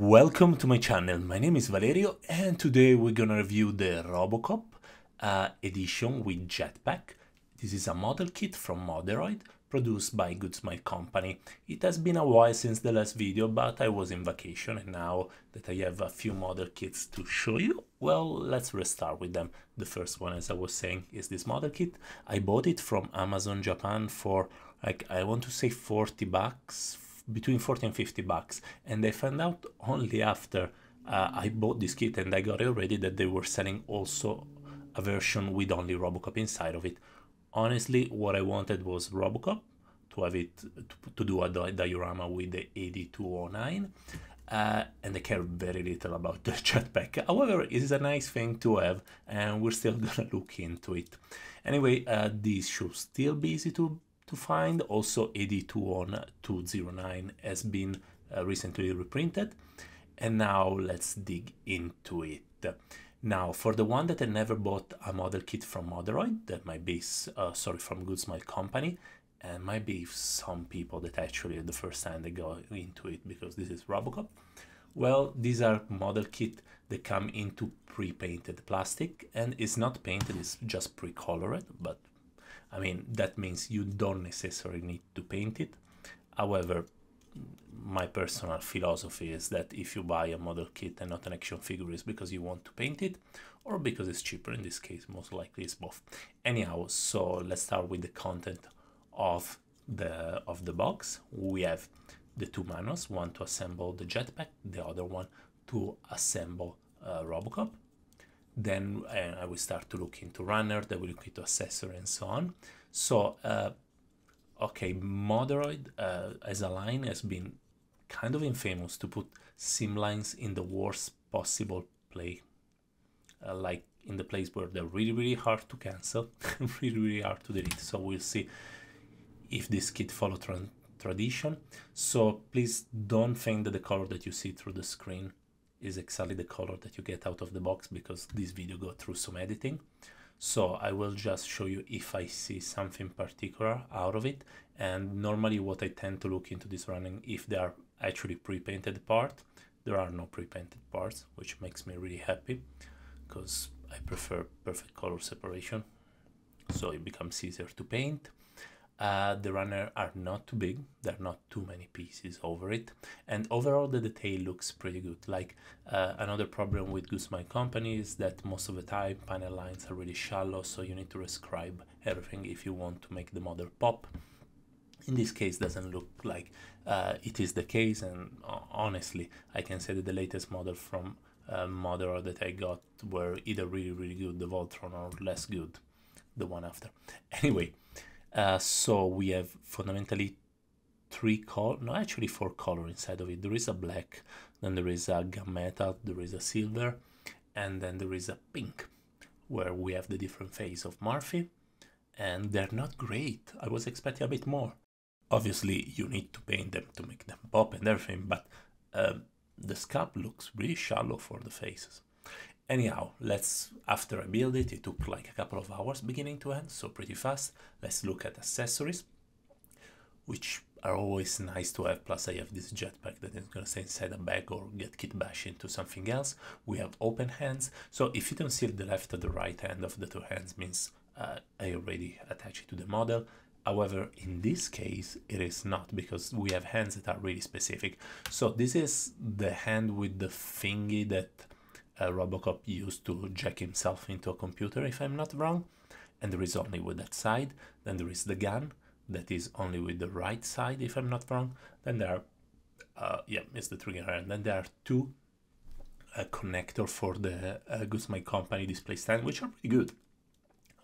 Welcome to my channel. My name is Valerio and today we're gonna review the Robocop edition with jetpack. This is a model kit from Moderoid produced by Good Smile Company. It has been a while since the last video, but I was in vacation and now that I have a few model kits to show you, well, let's restart with them. The first one, as I was saying, is this model kit. I bought it from Amazon Japan for like, I want to say 40 bucks, between 40 and 50 bucks, and I found out only after I bought this kit and I got it already that they were selling also a version with only Robocop inside of it. Honestly, what I wanted was Robocop, to have it to do a diorama with the 8209, and I care very little about the jetpack. However, it is a nice thing to have and we're still gonna look into it. Anyway, these should still be easy to find. Also, 8209 has been recently reprinted, and now let's dig into it. Now, for the one that I never bought a model kit from Moderoid, that might be from Good Smile Company, and might be some people that actually the first time they go into it because this is Robocop. Well, these are model kit that come into pre-painted plastic, and it's not painted, it's just pre-colored, but I mean, that means you don't necessarily need to paint it. However, my personal philosophy is that if you buy a model kit and not an action figure, it's because you want to paint it or because it's cheaper. In this case, most likely it's both. Anyhow, so let's start with the content of the box. We have the two manuals, one to assemble the jetpack, the other one to assemble Robocop. Then I will start to look into runner, then we look into accessory and so on. So, okay, Moderoid as a line has been kind of infamous to put sim lines in the worst possible play. Like in the place where they're really hard to cancel, really hard to delete. So we'll see if this kit follow tradition. So please don't think that the color that you see through the screen is exactly the color that you get out of the box, because this video go through some editing. So I will just show you if I see something particular out of it, and normally what I tend to look into this running, if they are actually pre-painted part. There are no pre-painted parts, which makes me really happy because I prefer perfect color separation, so it becomes easier to paint. The runner are not too big, there are not too many pieces over it, and overall the detail looks pretty good. Like another problem with Good Smile Company is that most of the time panel lines are really shallow, so you need to rescribe everything if you want to make the model pop. In this case doesn't look like it is the case, and honestly I can say that the latest model from Moderoid that I got were either really good, the Voltron, or less good, the one after. Anyway, so we have fundamentally four colors inside of it. There is a black, then there is a gunmetal, there is a silver, and then there is a pink, where we have the different phase of Murphy, and they're not great. I was expecting a bit more. Obviously, you need to paint them to make them pop and everything, but the sculpt looks really shallow for the faces. Anyhow, after I built it, it took like a couple of hours beginning to end, so pretty fast. Let's look at accessories, which are always nice to have. Plus I have this jetpack that is gonna stay inside a bag or get kit bash into something else. We have open hands, so if you don't see the left or the right hand of the two hands, means I already attach it to the model. However, in this case, it is not, because we have hands that are really specific. So this is the hand with the thingy that Robocop used to jack himself into a computer, if I'm not wrong, and there is only with that side. Then there is the gun that is only with the right side, if I'm not wrong. Then there are it's the trigger, and then there are two connector for the Good Smile Company display stand, which are pretty good.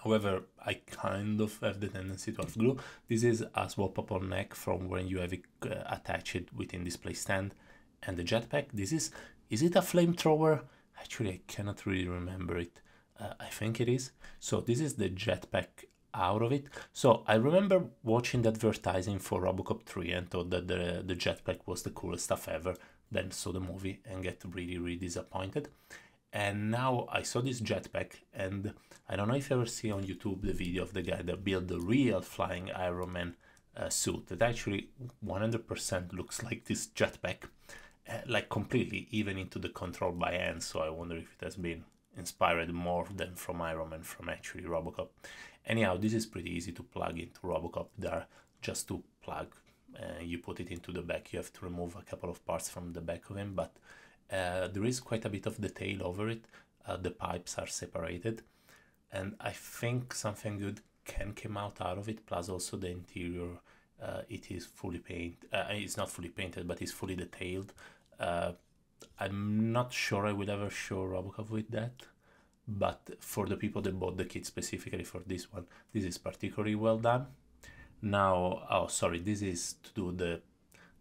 However, I kind of have the tendency to have glue. This is a swappable neck from when you have it attached within display stand, and the jetpack. Is it a flamethrower? Actually, I cannot really remember it. I think it is. So this is the jetpack out of it. So I remember watching the advertising for Robocop 3 and thought that the jetpack was the coolest stuff ever. Then saw the movie and get really disappointed. And now I saw this jetpack, and I don't know if you ever see on YouTube the video of the guy that built the real flying Iron Man suit that actually 100% looks like this jetpack. like completely, even into the control by hand. So I wonder if it has been inspired more than from Iron Man, from actually Robocop. Anyhow, this is pretty easy to plug into Robocop. There, just to plug, you put it into the back. You have to remove a couple of parts from the back of him, but there is quite a bit of detail over it. The pipes are separated, and I think something good can come out of it. Plus, also the interior, it is fully painted. It's not fully painted, but it's fully detailed. I'm not sure I will ever show Robocop with that, but for the people that bought the kit specifically for this one, this is particularly well done. Now, oh sorry, this is to do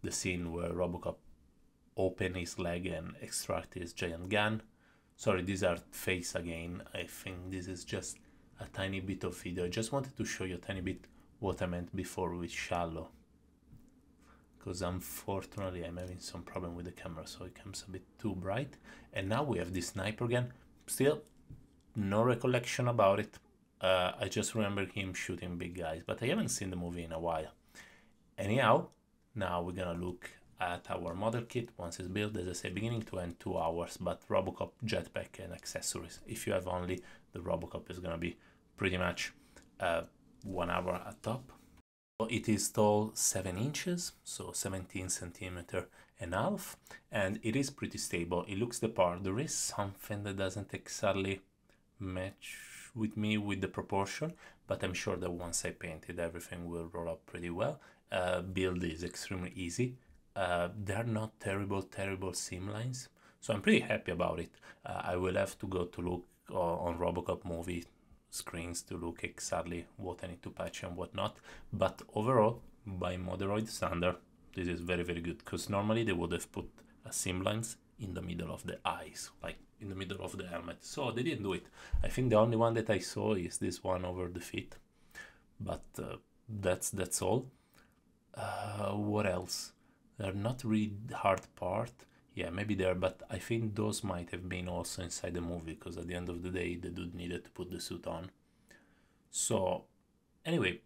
the scene where Robocop open his leg and extract his giant gun. Sorry, these are fakes again. I think this is just a tiny bit of video. I just wanted to show you a tiny bit what I meant before with shallow, because unfortunately I'm having some problem with the camera, so it comes a bit too bright. And now we have this sniper gun. Still no recollection about it. I just remember him shooting big guys, but I haven't seen the movie in a while. Anyhow, now we're gonna look at our model kit once it's built. As I say, beginning to end 2 hours, but Robocop, jetpack and accessories. If you have only the Robocop, is gonna be pretty much 1 hour at top. It is tall 7 inches, so 17 centimeter and a half, and it is pretty stable. It looks the part. There is something that doesn't exactly match with me with the proportion, but I'm sure that once I paint it, everything will roll up pretty well. Build is extremely easy. They're not terrible seam lines, so I'm pretty happy about it. I will have to go to look on Robocop movie screens to look exactly what I need to patch and what not, but overall, by Moderoid standard, this is very good, because normally they would have put a seam lines in the middle of the eyes, like in the middle of the helmet, so they didn't do it. I think the only one that I saw is this one over the feet, but that's all. What else? They're not really hard part. Yeah, maybe there, but I think those might have been also inside the movie, because at the end of the day, the dude needed to put the suit on. So, anyway,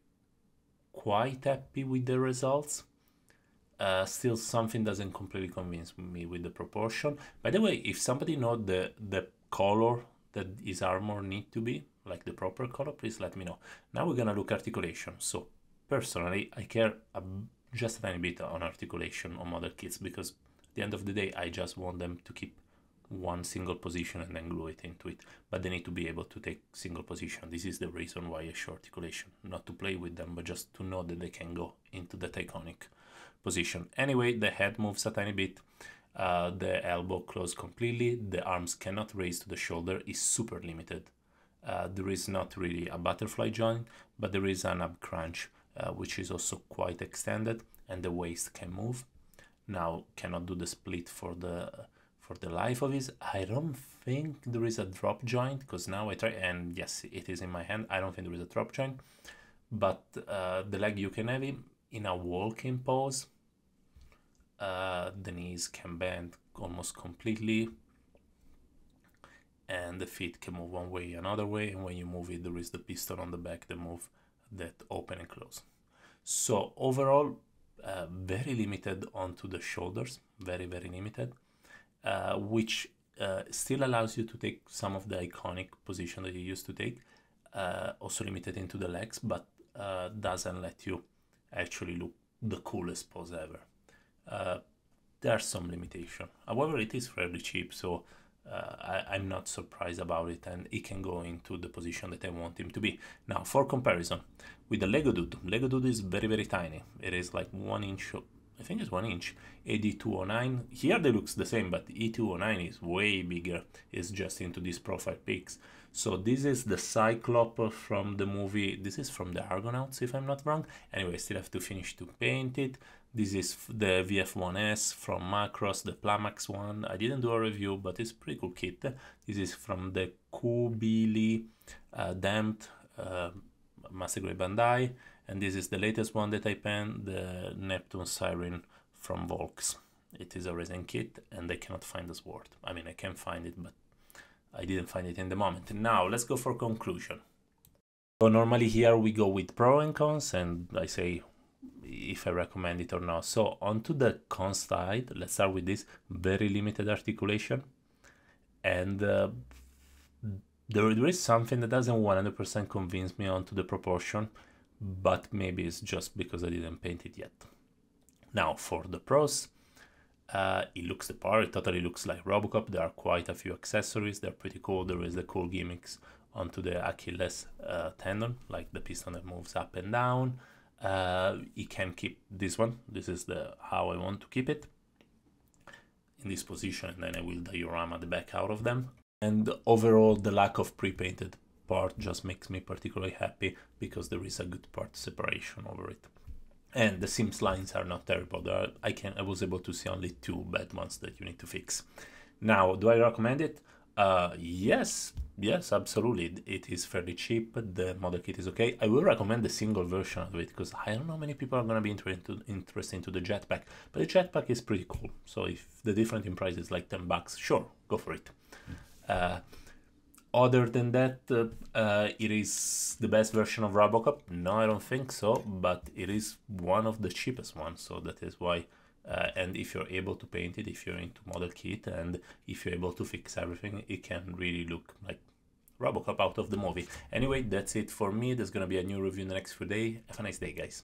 quite happy with the results. Still, something doesn't completely convince me with the proportion. By the way, if somebody knows the color that his armor need to be, like the proper color, please let me know. Now we're gonna look articulation. So, personally, I care just a tiny bit on articulation on model kits, because at the end of the day, I just want them to keep one single position and then glue it into it, but they need to be able to take single position. This is the reason why I show articulation, not to play with them, but just to know that they can go into that iconic position. Anyway, the head moves a tiny bit, the elbow closed completely, the arms cannot raise to the shoulder, is super limited. There is not really a butterfly joint, but there is an ab crunch, which is also quite extended, and the waist can move. Now cannot do the split for the life of it. I don't think there is a drop joint, because now I try, and yes, it is in my hand. I don't think there is a drop joint, but the leg, you can have it in a walking pose. The knees can bend almost completely, and the feet can move one way, another way, and when you move it, there is the piston on the back that move, that open and close. So overall, very limited onto the shoulders, very limited, which still allows you to take some of the iconic position that you used to take, also limited into the legs, but doesn't let you actually look the coolest pose ever. There are some limitation. However, it is fairly cheap, so I'm not surprised about it, and it can go into the position that I want him to be. Now, for comparison, with the Lego Dude is very tiny. It is like 1 inch, I think it's 1 inch. AD209, here they looks the same, but E209 is way bigger. It's just into these profile pics. So this is the Cyclops from the movie. This is from the Argonauts, if I'm not wrong. Anyway, I still have to finish to paint it. This is the VF1S from Macross, the Plamax one. I didn't do a review, but it's a pretty cool kit. This is from the Kubili Damped Massacre Bandai. And this is the latest one that I penned, the Neptune Siren from Volks. It is a resin kit, and I cannot find the sword. I mean, I can find it, but I didn't find it in the moment. Now, let's go for conclusion. So normally here we go with pro and cons, and I say if I recommend it or not. So onto the con side, let's start with this: very limited articulation, and there is something that doesn't 100% convince me onto the proportion, but maybe it's just because I didn't paint it yet. Now for the pros, it looks the part, it totally looks like Robocop. There are quite a few accessories, they're pretty cool. There is the cool gimmicks onto the Achilles tendon, like the piston that moves up and down. You can keep this one. This is the how I want to keep it, in this position, and then I will diorama the back out of them. And overall, the lack of pre-painted part just makes me particularly happy, because there is a good part separation over it. And the seams lines are not terrible. I was able to see only 2 bad ones that you need to fix. Now, do I recommend it? Yes, absolutely. It is fairly cheap. The model kit is okay. I will recommend the single version of it, because I don't know many people are going to be interested into the jetpack, but the jetpack is pretty cool. So if the difference in price is like $10, sure, go for it. Other than that, it is the best version of Robocop? No, I don't think so, but it is one of the cheapest ones, so that is why. And if you're able to paint it, if you're into model kit, and if you're able to fix everything, it can really look like Robocop out of the movie. Anyway, that's it for me. There's gonna be a new review in the next few days. Have a nice day, guys.